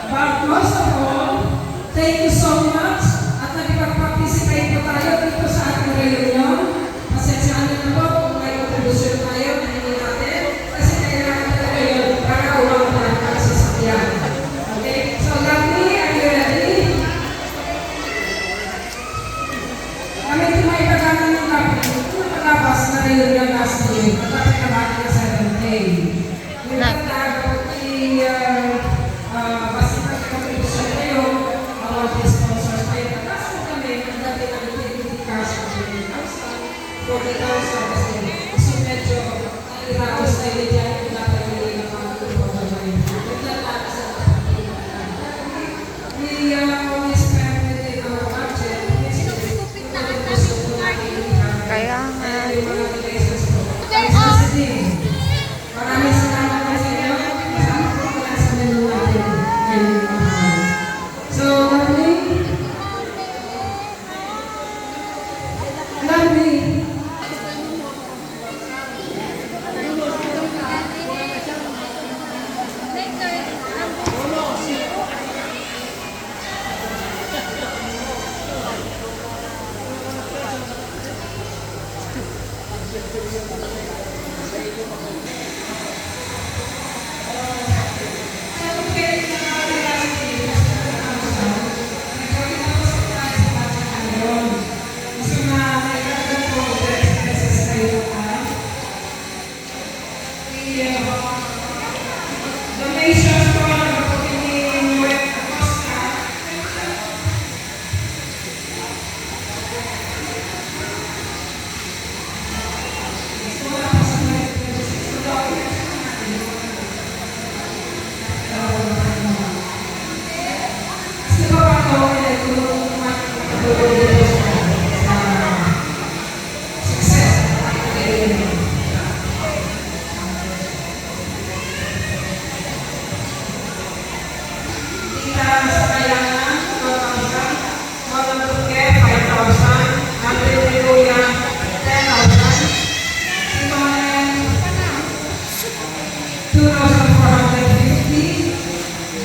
But most of all, thank you so much at nagpag-participate po tayo dito sa ating reunion. Pasensyaan niyo na po kung may contribution tayo na hindi natin kasi kailangan talaga yun para umangkat ang sasakyan. Okay? So, Lovely, are you ready? Kami tumaipaganan ng napalabas na reunion last year. Matapit na ba na 7th day? Yung nagtagod basta nagkakontribution kayo, mga sponsors kayo. Kasi kami, ang dati na utility cash of 20,000, 40,000 kasi gusto medyo naliraos na yun dyan kung dapat yung mga tulong na yun. We spend within our budget. Kaya nga. Maraming salamat po sa inyo. Kasama po pala sa menu natin. So, Lovely.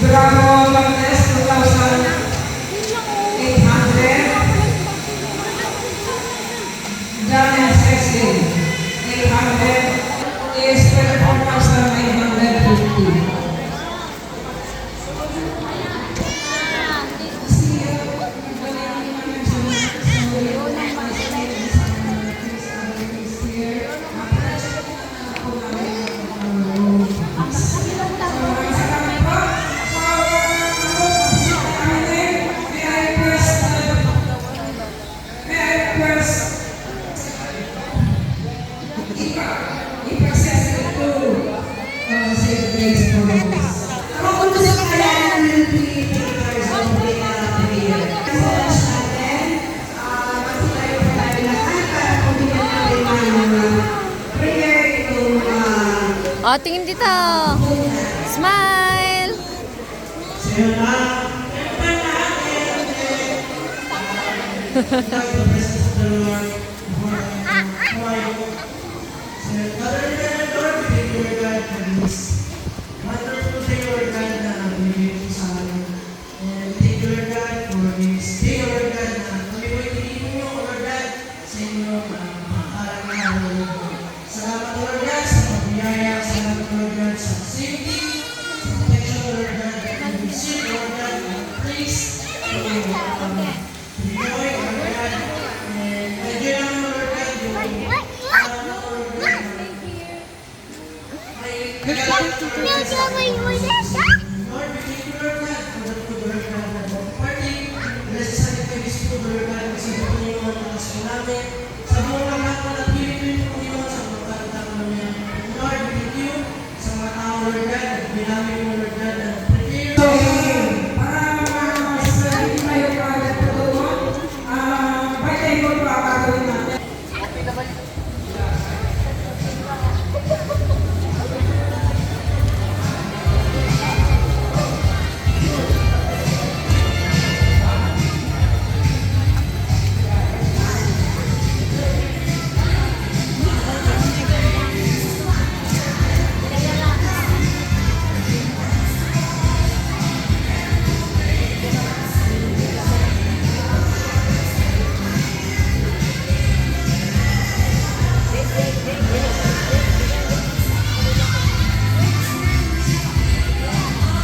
Bravo, Lopez, 2,800. Daniel Cecil, 800. Is 24,950. Oh, tingin dito. Smile.